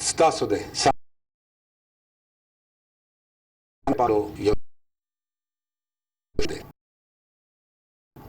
stāstu dēļ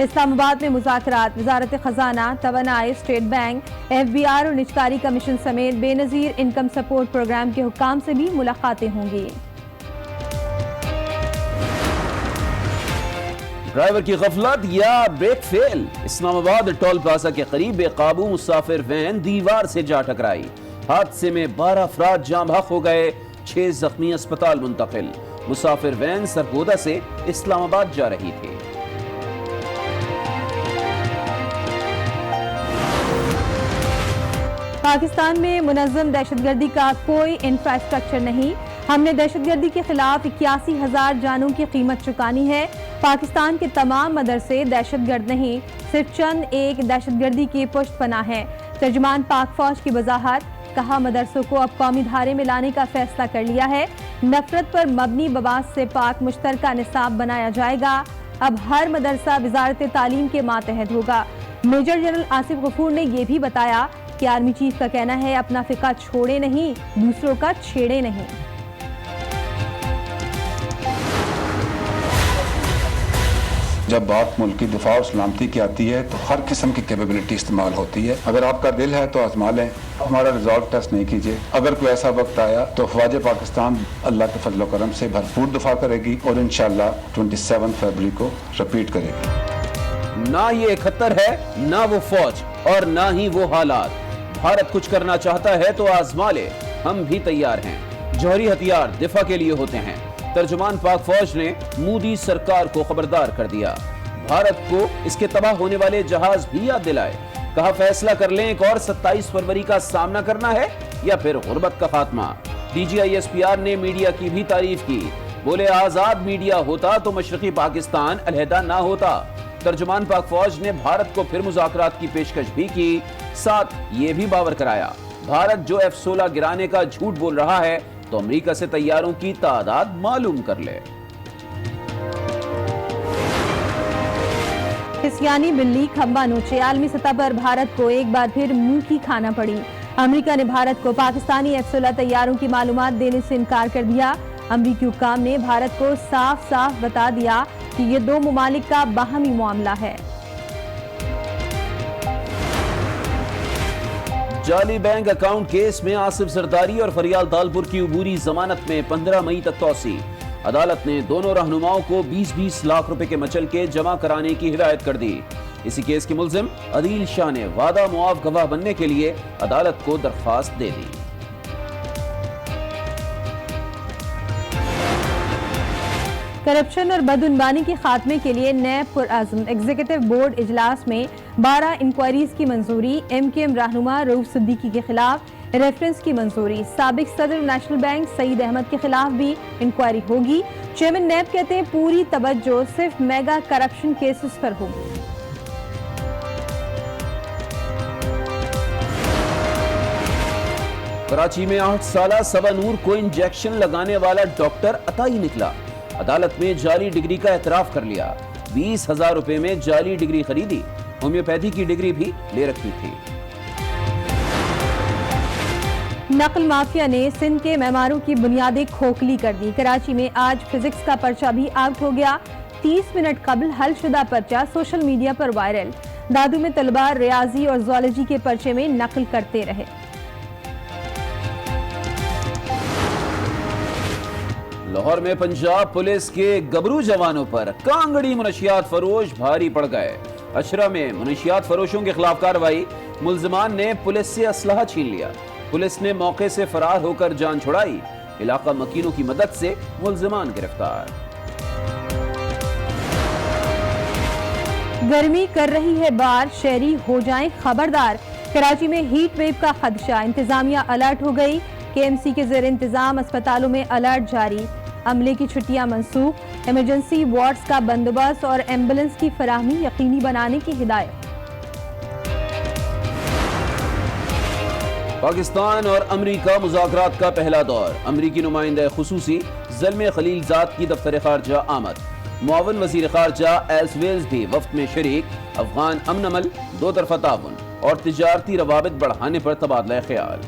اسلام آباد میں مذاکرات وزارت خزانہ، توانائی، اسٹیٹ بینک، FBR اور نجکاری کمیشن سمیت بے نظیر انکم سپورٹ پروگرام کے حکام سے بھی ملاقاتیں ہوں گی۔ ڈرائیور کی غفلت یا بریک فیل، اسلام آباد ٹول پلازا کے قریب بے قابو مسافر وین دیوار سے جا ٹکرائی۔ حادثے میں 12 افراد جاں بحق ہو گئے، 6 زخمی اسپتال منتقل۔ مسافر وین سرگودا سے اسلام آباد جا رہی تھی۔ پاکستان میں منظم دہشت گردی کا کوئی انفراسٹرکچر نہیں، ہم نے دہشت گردی کے خلاف 81,000 جانوں کی قیمت چکانی ہے۔ پاکستان کے تمام مدرسے دہشت گرد نہیں، صرف چند ایک دہشت گردی کی پشت پناہ ہیں۔ ترجمان پاک فوج کی وضاحت، کہا مدرسوں کو اب قومی دھارے میں لانے کا فیصلہ کر لیا ہے، نفرت پر مبنی بواس سے پاک مشترکہ نصاب بنایا جائے گا، اب ہر مدرسہ وزارت تعلیم کے ماتحت ہوگا۔ میجر جنرل آصف غفور نے یہ بھی بتایا کہ آرمی چیف کا کہنا ہے اپنا فقہ چھوڑے نہیں، دوسروں کا چھیڑے نہیں۔ جب بات ملک کی دفاع اور سلامتی کی آتی ہے تو ہر قسم کی کیپیبلٹی استعمال ہوتی ہے۔ اگر آپ کا دل ہے تو آزما لیں، ہمارا ریزالٹ ٹیسٹ نہیں کیجیے۔ اگر کوئی ایسا وقت آیا تو افواج پاکستان اللہ کے فضل و کرم سے بھرپور دفاع کرے گی اور انشاءاللہ 27 فروری کو رپیٹ کرے گی۔ نہ یہ 71 ہے، نہ وہ فوج اور نہ ہی وہ حالات۔ بھارت کچھ کرنا چاہتا ہے تو آزما لے، ہم بھی تیار ہیں۔ جوہری ہتھیار دفاع کے لیے ہوتے ہیں۔ ترجمان پاک فوج نے مودی سرکار کو خبردار کر دیا، بھارت کو اس کے تباہ ہونے والے جہاز بھی یاد دلائے۔ کہا فیصلہ کر لیں ایک اور 27 فروری کا سامنا کرنا ہے یا پھر غربت کا خاتمہ۔ DG ISPR نے میڈیا کی بھی تعریف کی، بولے آزاد میڈیا ہوتا تو مشرقی پاکستان علیحدہ نہ ہوتا۔ ترجمان پاک فوج نے بھارت کو پھر مذاکرات کی پیشکش بھی کی، ساتھ یہ بھی باور کرایا بھارت جو F-16 گرانے کا جھوٹ بول رہا ہے تو امریکہ سے طیاروں کی تعداد معلوم کر لے۔ کھسیانی بلی کھمبا نوچے، عالمی سطح پر بھارت کو ایک بار پھر منہ کی کھانا پڑی۔ امریکہ نے بھارت کو پاکستانی F-16 طیاروں کی معلومات دینے سے انکار کر دیا۔ امریکی حکام نے بھارت کو صاف صاف بتا دیا کہ یہ دو ممالک کا باہمی معاملہ ہے۔ جعلی بینک اکاؤنٹ کیس میں آصف زرداری اور فریال دالپور کی عبوری ضمانت میں 15 مئی تک توسیع۔ عدالت نے دونوں رہنماؤں کو 20-20 لاکھ روپے کے مچل کے جمع کرانے کی ہدایت کر دی۔ اسی کیس کے ملزم عدیل شاہ نے وعدہ معاف گواہ بننے کے لیے عدالت کو درخواست دے دی۔ کرپشن اور بدعنوانی کے خاتمے کے لیے نیب پرعزم ایگزیکٹو بورڈ اجلاس میں 12 انکوائریز کی منظوری۔ MKM رہنما رؤوف صدیقی کے خلاف ریفرنس کی منظوری۔ سابق صدر نیشنل بینک سعید احمد کے خلاف بھی انکوائری ہوگی۔ چیئرمین نیب کہتے ہیں پوری توجہ صرف میگا کرپشن کیسز پر ہوگی۔ کراچی میں 8 سالہ سبا نور کو انجیکشن لگانے والا ڈاکٹر عطائی نکلا، عدالت میں جعلی ڈگری کا اعتراف کر لیا۔ 20,000 روپے میں جعلی ڈگری خریدی، ہومیوپیتھی کی ڈگری بھی لے رکھی تھی۔ نقل مافیا نے سندھ کے معماروں کی بنیادیں کھوکھلی کر دی۔ کراچی میں آج فزکس کا پرچہ بھی آؤٹ ہو گیا۔ 30 منٹ قبل حل شدہ پرچہ سوشل میڈیا پر وائرل۔ دادو میں طلبہ ریاضی اور زوالوجی کے پرچے میں نقل کرتے رہے۔ لاہور میں پنجاب پولیس کے گبرو جوانوں پر کانگڑی منشیات فروش بھاری پڑ گئے۔ اشرا میں منشیات فروشوں کے خلاف کارروائی، ملزمان نے پولیس سے اسلحہ چھین لیا، پولیس نے موقع سے فرار ہو کر جان چھڑائی، علاقہ مکینوں کی مدد سے ملزمان گرفتار۔ گرمی کر رہی ہے بار، شہری ہو جائیں خبردار۔ کراچی میں ہیٹ ویو کا خدشہ، انتظامیہ الرٹ ہو گئی۔ KMC کے زیر انتظام اسپتالوں میں الرٹ جاری، عملے کی چھٹیاں منسوخ، ایمرجنسی وارڈز کا بندوبست اور ایمبولنس کی فراہمی یقینی بنانے کی ہدایت۔ پاکستان اور امریکہ مذاکرات کا پہلا دور، امریکی نمائندہ خصوصی زلمے خلیل زاد کی دفتر خارجہ آمد، معاون وزیر خارجہ ایلس ویلز بھی وفد میں شریک، افغان امن عمل، دو طرفہ تعاون اور تجارتی روابط بڑھانے پر تبادلہ خیال.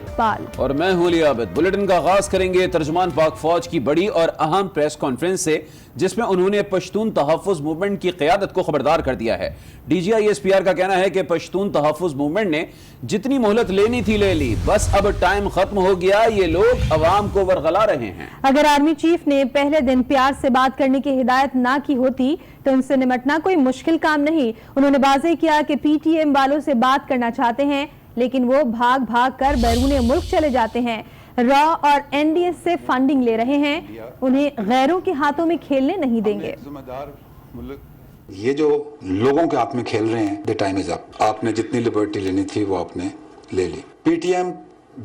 اور میں ہوں علی عابد. بلیٹن کا آغاز کریں گے ترجمان پاک فوج کی بڑی اور اہم پریس کانفرنس سے، جس میں انہوں نے پشتون تحفظ موومنٹ کی قیادت کو خبردار کر دیا ہے. D G I S P R کا کہنا ہے کہ پشتون تحفظ موومنٹ نے جتنی مہلت لینی تھی لے لی، بس اب ٹائم ختم ہو گیا. یہ لوگ عوام کو ورغلا رہے ہیں. اگر آرمی چیف نے پہلے دن پیار سے بات کرنے کی ہدایت نہ کی ہوتی تو ان سے نمٹنا کوئی مشکل کام نہیں. انہوں نے واضح کیا کہ پی ٹی ایم والوں سے بات کرنا چاہتے ہیں، لیکن وہ بھاگ بھاگ کر بیرون ملک چلے جاتے ہیں. را اور این ڈی ایس سے فنڈنگ لے رہے ہیں. انہیں غیروں کے ہاتھوں میں کھیلنے نہیں دیں گے. یہ جو لوگوں کے ہاتھ میں کھیل رہے ہیں، the time is up. آپ نے جتنی لبرٹی لینی تھی وہ آپ نے لے لی. پی ٹی ایم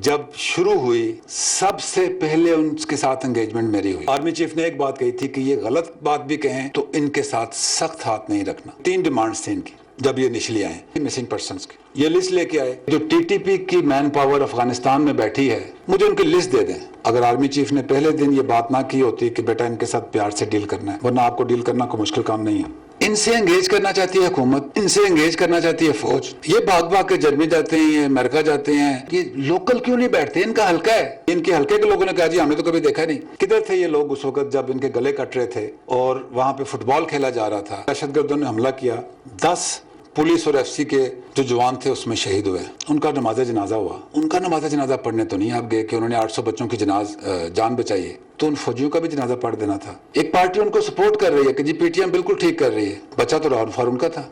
جب شروع ہوئی سب سے پہلے ان کے ساتھ انگیجمنٹ میری ہوئی. آرمی چیف نے ایک بات کہی تھی کہ یہ غلط بات بھی کہیں تو ان کے ساتھ سخت ہاتھ نہیں رکھنا. 3 ڈیمانڈز تھیں ان کی جب یہ انیشلی آئے مسنگ پرسنز کی. یہ لسٹ لے کے آئے جو ٹی ٹی پی کی مین پاور افغانستان میں بیٹھی ہے، مجھے ان کی لسٹ دے دیں. اگر آرمی چیف نے پہلے دن یہ بات نہ کی ہوتی کہ بیٹا ان کے ساتھ پیار سے ڈیل کرنا ہے، ورنہ آپ کو ڈیل کرنا کوئی مشکل کام نہیں ہے. ان سے انگیج کرنا چاہتی ہے حکومت، ان سے انگیج کرنا چاہتی ہے فوج. یہ بھاگ بھاگ کے جرمنی جاتے ہیں، یہ امریکہ جاتے ہیں. یہ لوکل کیوں نہیں بیٹھتے؟ ان کا حلقہ ہے. ان کے حلقے کے لوگوں نے کہا جی ہم نے تو کبھی دیکھا نہیں. کدھر تھے یہ لوگ اس وقت جب ان کے گلے کٹ رہے تھے اور وہاں پہ فٹ بال کھیلا جا رہا تھا؟ دہشت گردوں نے حملہ کیا، 10 پولیس اور ایف سی کے جو جوان تھے اس میں شہید ہوئے. ان کا نماز جنازہ ہوا. ان کا نماز جنازہ پڑھنے تو نہیں آپ گئے کہ انہوں نے 800 بچوں کی جان بچائی ہے، تو ان فوجیوں کا بھی جنازہ پڑھ دینا تھا. ایک پارٹی ان کو سپورٹ کر رہی ہے کہ جی پی ٹی ایم بالکل ٹھیک کر رہی ہے. بچہ تو راؤل فار ان کا تھا.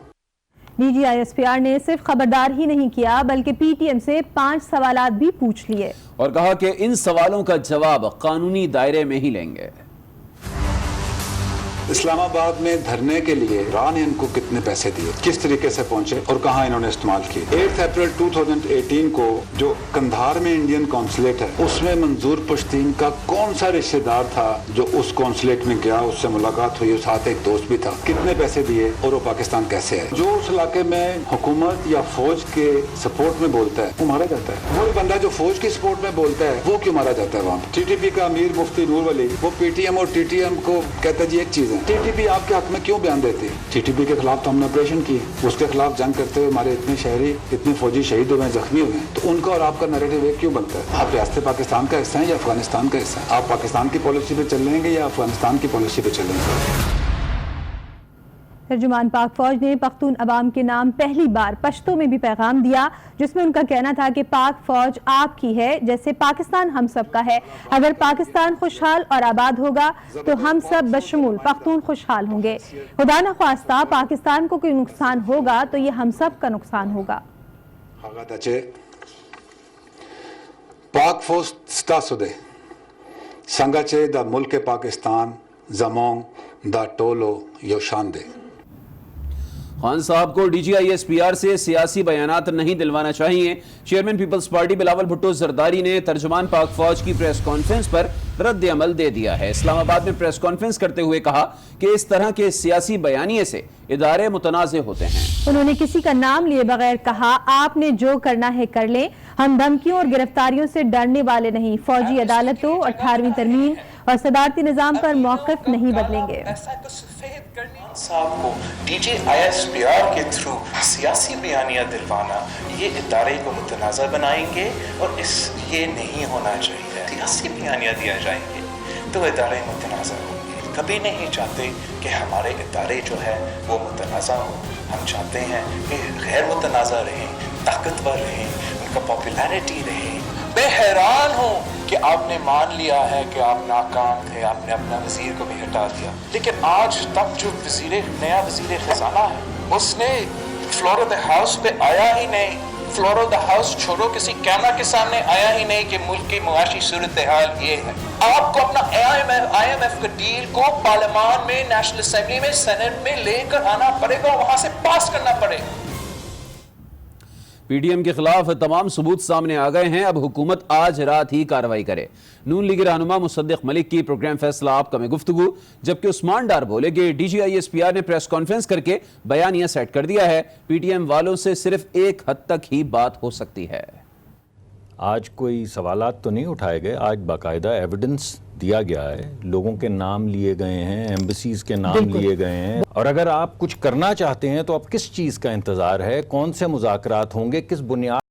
D G I S P R نے صرف خبردار ہی نہیں کیا بلکہ پی ٹی ایم سے 5 سوالات بھی پوچھ لیے اور کہا کہ ان سوالوں کا جواب قانونی دائرے میں ہی لیں گے. اسلام آباد میں دھرنے کے لیے را نے ان کو کتنے پیسے دیے، کس طریقے سے پہنچے اور کہاں انہوں نے استعمال کیے. 8 اپریل 2018 کو جو کندھار میں انڈین کونسلیٹ ہے، اس میں منظور پشتین کا کون سا رشتہ دار تھا جو اس کونسلیٹ میں گیا، اس سے ملاقات ہوئی، اس ساتھ ایک دوست بھی تھا، کتنے پیسے دیے اور وہ پاکستان کیسے آئے. جو اس علاقے میں حکومت یا فوج کے سپورٹ میں بولتا ہے وہ مارا جاتا ہے. وہی بندہ جو فوج کی سپورٹ میں بولتا ہے وہ کیوں مارا جاتا ہے وہاں پہ؟ ٹی ٹی پی کا امیر مفتی نور ولی وہ پی ٹی ایم اور ٹی ٹی ایم کو کہتا ہے جی ایک چیز ہے، ٹی ٹی پی آپ کے حق میں کیوں بیان دیتے ہیں؟ ٹی ٹی پی کے خلاف تو ہم نے آپریشن کی، اس کے خلاف جنگ کرتے ہوئے ہمارے اتنے شہری اتنے فوجی شہید ہوئے ہیں، زخمی ہوئے ہیں. تو ان کا اور آپ کا نیریٹو ایک کیوں بنتا ہے؟ آپ ریاست پاکستان کا حصہ ہیں یا افغانستان کا حصہ ہیں؟ آپ پاکستان کی پالیسی پہ چل رہے ہیں یا افغانستان کی پالیسی پہ چل رہے ہیں؟ ترجمان پاک فوج نے پختون عوام کے نام پہلی بار پشتو میں بھی پیغام دیا، جس میں ان کا کہنا تھا کہ پاک فوج آپ کی ہے جیسے پاکستان ہم سب کا ہے. اگر پاکستان خوشحال اور آباد ہوگا تو ہم سب بشمول پختون خوشحال ہوں گے. خدا نخواستہ پاکستان کو کوئی نقصان ہوگا تو یہ ہم سب کا نقصان ہوگا. پاک فوج ستاسودے سنگاچے دا ملک پاکستان زمونگ دا ٹولو یوشاندے. خان صاحب کو D G I S P R سے سیاسی بیانات نہیں دلوانا چاہیے. چیئرمین پیپلز پارٹی بلاول بھٹو زرداری نے ترجمان پاک فوج کی پریس کانفرنس پر رد عمل دے دیا ہے. اسلام آباد میں پریس کانفرنس کرتے ہوئے کہا کہ اس طرح کے سیاسی بیانیے سے ادارے متنازع ہوتے ہیں. انہوں نے کسی کا نام لیے بغیر کہا آپ نے جو کرنا ہے کر لیں، ہم دھمکیوں اور گرفتاریوں سے ڈرنے والے نہیں. فوجی عدالتوں 18ویں ترمیم اور صدارتی نظام پر موقف نہیں بدلیں گے. صاحب کو D G I S P R کے تھرو سیاسی بیانیہ دلوانا یہ ادارے کو متنازع بنائیں گے اور یہ نہیں ہونا چاہیے. سیاسی بیانیہ دیا جائیں گے تو ادارے متنازع ہوں گے. کبھی نہیں چاہتے کہ ہمارے ادارے جو ہے وہ متنازع ہو. ہم چاہتے ہیں کہ غیر متنازع رہیں، طاقتور رہیں، ان کا پاپولیرٹی رہے. میں حیران ہوں کہ آپ نے مان لیا ہے کہ آپ ناکام تھے، آپ نے اپنا وزیر کو بھی ہٹا دیا، لیکن آج تک جو نیا وزیر خزانہ ہے اس نے فلور آف دا ہاؤس پہ آیا ہی نہیں. فلور آف دا ہاؤس چھوڑو، کسی کیمرہ کے سامنے آیا ہی نہیں کہ ملک کی معاشی صورتحال یہ ہے. آپ کو اپنا آئی ایم ایف کا ڈیل کو پارلیمان میں، نیشنل اسمبلی میں، سینٹ میں لے کر آنا پڑے گا، وہاں سے پاس کرنا پڑے گا. پی ڈی ایم کے خلاف تمام ثبوت سامنے آ گئے ہیں. اب حکومت آج رات ہی کارروائی کرے. نون لیگ رہنما مصدق ملک کی پروگرام فیصلہ آپ کا میں گفتگو، جبکہ عثمان ڈار بولے کہ D G I S P R نے پریس کانفرنس کر کے بیانیہ سیٹ کر دیا ہے. پی ٹی ایم والوں سے صرف ایک حد تک ہی بات ہو سکتی ہے. آج کوئی سوالات تو نہیں اٹھائے گئے، آج باقاعدہ ایویڈنس دیا گیا ہے، لوگوں کے نام لیے گئے ہیں، ایمبیسیز کے نام بالکل۔ لیے گئے ہیں، اور اگر آپ کچھ کرنا چاہتے ہیں تو اب کس چیز کا انتظار ہے، کون سے مذاکرات ہوں گے، کس بنیاد